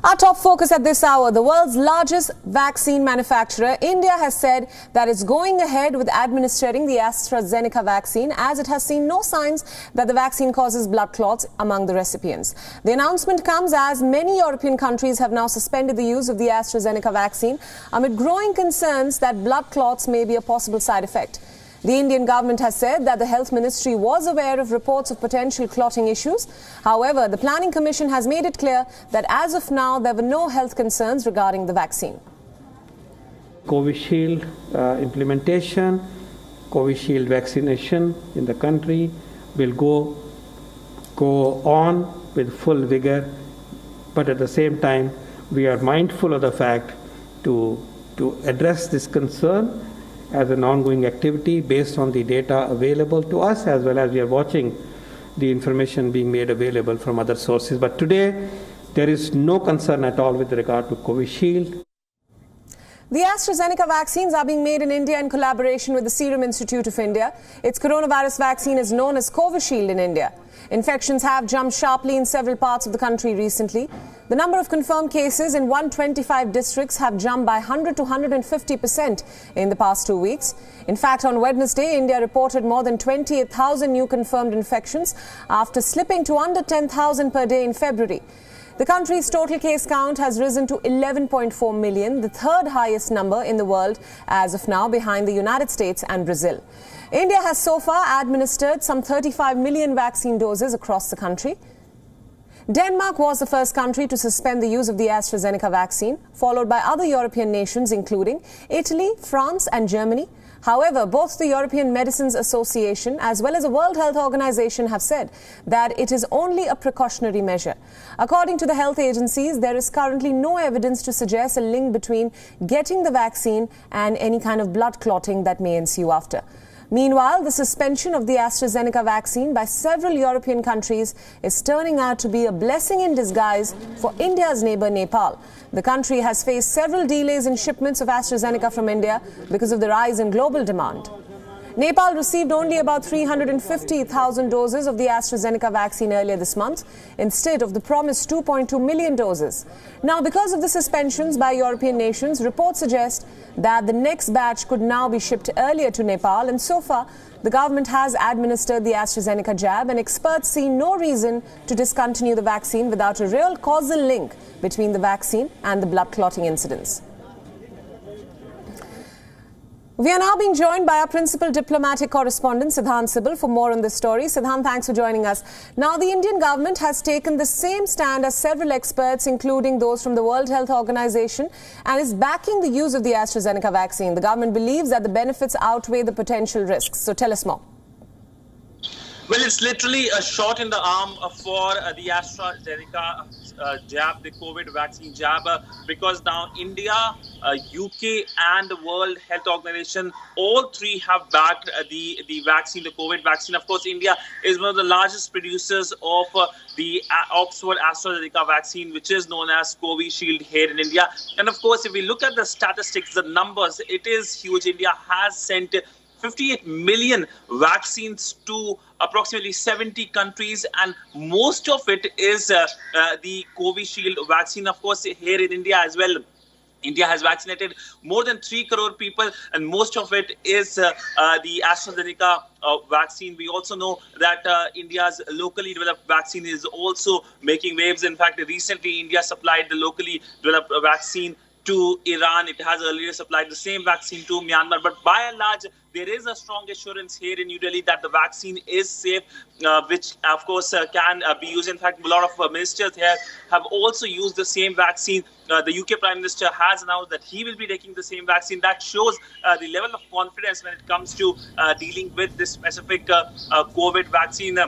Our top focus at this hour, the world's largest vaccine manufacturer, India, has said that it's going ahead with administering the AstraZeneca vaccine as it has seen no signs that the vaccine causes blood clots among the recipients. The announcement comes as many European countries have now suspended the use of the AstraZeneca vaccine amid growing concerns that blood clots may be a possible side effect. The Indian government has said that the Health Ministry was aware of reports of potential clotting issues. However, the Planning Commission has made it clear that as of now, there were no health concerns regarding the vaccine. Covishield implementation, Covishield vaccination in the country will go on with full vigor, but at the same time, we are mindful of the fact to address this concern as an ongoing activity based on the data available to us, as well as we are watching the information being made available from other sources. But today, there is no concern at all with regard to Covishield. The AstraZeneca vaccines are being made in India in collaboration with the Serum Institute of India. Its coronavirus vaccine is known as Covishield in India. Infections have jumped sharply in several parts of the country recently. The number of confirmed cases in 125 districts have jumped by 100 to 150% in the past 2 weeks. In fact, on Wednesday, India reported more than 28,000 new confirmed infections after slipping to under 10,000 per day in February. The country's total case count has risen to 11.4 million, the third highest number in the world as of now, behind the United States and Brazil. India has so far administered some 35 million vaccine doses across the country. Denmark was the first country to suspend the use of the AstraZeneca vaccine, followed by other European nations including Italy, France and Germany. However, both the European Medicines Association as well as the World Health Organization have said that it is only a precautionary measure. According to the health agencies, there is currently no evidence to suggest a link between getting the vaccine and any kind of blood clotting that may ensue after. Meanwhile, the suspension of the AstraZeneca vaccine by several European countries is turning out to be a blessing in disguise for India's neighbour Nepal. The country has faced several delays in shipments of AstraZeneca from India because of the rise in global demand. Nepal received only about 350,000 doses of the AstraZeneca vaccine earlier this month, instead of the promised 2.2 million doses. Now, because of the suspensions by European nations, reports suggest that the next batch could now be shipped earlier to Nepal, and so far, the government has administered the AstraZeneca jab, and experts see no reason to discontinue the vaccine without a real causal link between the vaccine and the blood clotting incidents. We are now being joined by our principal diplomatic correspondent, Siddhant Sibal, for more on this story. Siddhant, thanks for joining us. Now, the Indian government has taken the same stand as several experts, including those from the World Health Organization, and is backing the use of the AstraZeneca vaccine. The government believes that the benefits outweigh the potential risks. So tell us more. Well, it's literally a shot in the arm for the AstraZeneca jab, the COVID vaccine jab, because now India, UK and the World Health Organization, all three have backed the vaccine, the COVID vaccine. Of course, India is one of the largest producers of the Oxford AstraZeneca vaccine, which is known as Covishield here in India. And of course, if we look at the statistics, the numbers, it is huge. India has sent 58 million vaccines to approximately 70 countries, and most of it is the Covishield vaccine. Of course, here in India as well, India has vaccinated more than 3 crore people, and most of it is the AstraZeneca vaccine. We also know that India's locally developed vaccine is also making waves. In fact, recently India supplied the locally developed vaccine to Iran. It has earlier supplied the same vaccine to Myanmar. But by and large, there is a strong assurance here in New Delhi that the vaccine is safe, which of course can be used. In fact, a lot of ministers here have also used the same vaccine. The UK Prime Minister has announced that he will be taking the same vaccine. That shows the level of confidence when it comes to dealing with this specific COVID vaccine.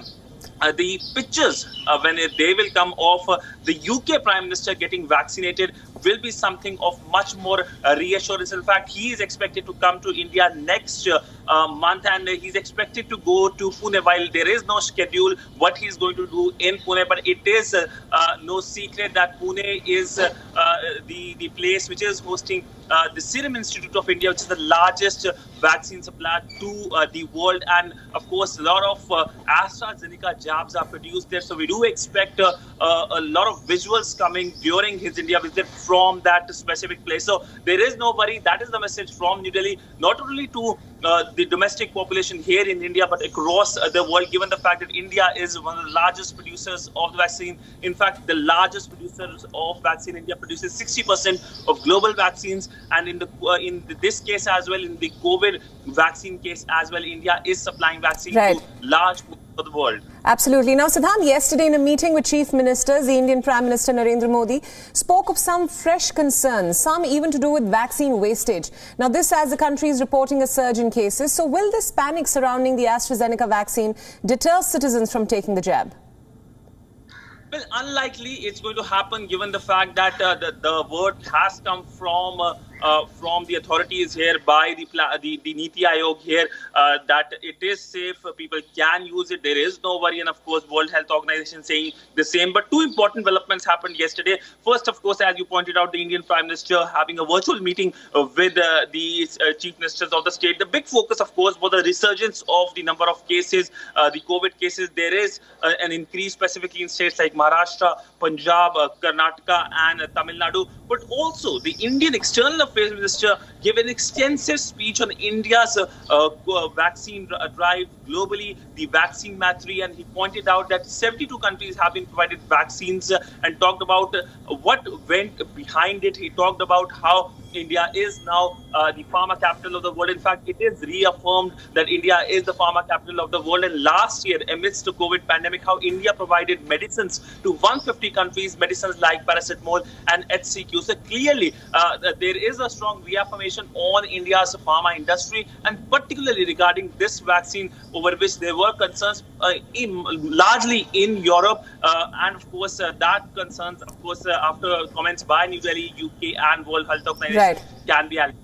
The pictures when they will come of the UK Prime Minister getting vaccinated will be something of much more reassurance. In fact, he is expected to come to India next month, and he's expected to go to Pune. While there is no schedule what he's going to do in Pune, but it is no secret that Pune is the place which is hosting the Serum Institute of India, which is the largest vaccine supplier to the world. And of course, a lot of AstraZeneca jabs are produced there. So we do expect a lot of visuals coming during his India visit from that specific place. So there is no worry. That is the message from New Delhi, not only to the domestic population here in India, but across the world, given the fact that India is one of the largest producers of the vaccine. In fact, the largest producers of vaccine, India produces 60% of global vaccines. And in this case as well, in the COVID vaccine case as well, India is supplying vaccine to large portions of the world. Absolutely. Now, Siddhant, yesterday in a meeting with Chief Ministers, the Indian Prime Minister Narendra Modi spoke of some fresh concerns, some even to do with vaccine wastage. Now, this as the country is reporting a surge in cases. So will this panic surrounding the AstraZeneca vaccine deter citizens from taking the jab? Well, unlikely it's going to happen, given the fact that the word has come from the authorities here, by the Niti Aayog here, that it is safe, people can use it, there is no worry. And of course, World Health Organization saying the same. But two important developments happened yesterday. First, of course, as you pointed out, the Indian Prime Minister having a virtual meeting with the Chief Ministers of the state. The big focus, of course, was the resurgence of the number of cases, the COVID cases. There is an increase specifically in states like Maharashtra, Punjab, Karnataka and Tamil Nadu. But also the Indian External Affairs Minister gave an extensive speech on India's vaccine drive globally, the vaccine mastery, and he pointed out that 72 countries have been provided vaccines and talked about what went behind it. He talked about how India is now the pharma capital of the world. In fact, it is reaffirmed that India is the pharma capital of the world. And last year, amidst the COVID pandemic, how India provided medicines to 150 countries, medicines like paracetamol and HCQ. So clearly, there is a strong reaffirmation on India's pharma industry, and particularly regarding this vaccine, over which there were concerns largely in Europe. And of course, that concerns, of course, after comments by New Delhi, UK and World Health Organization, can be alleviated.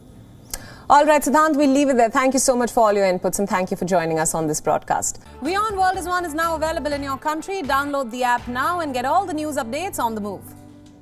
All right, Siddhant, we'll leave it there. Thank you so much for all your inputs and thank you for joining us on this broadcast. WION World is now available in your country. Download the app now and get all the news updates on the move.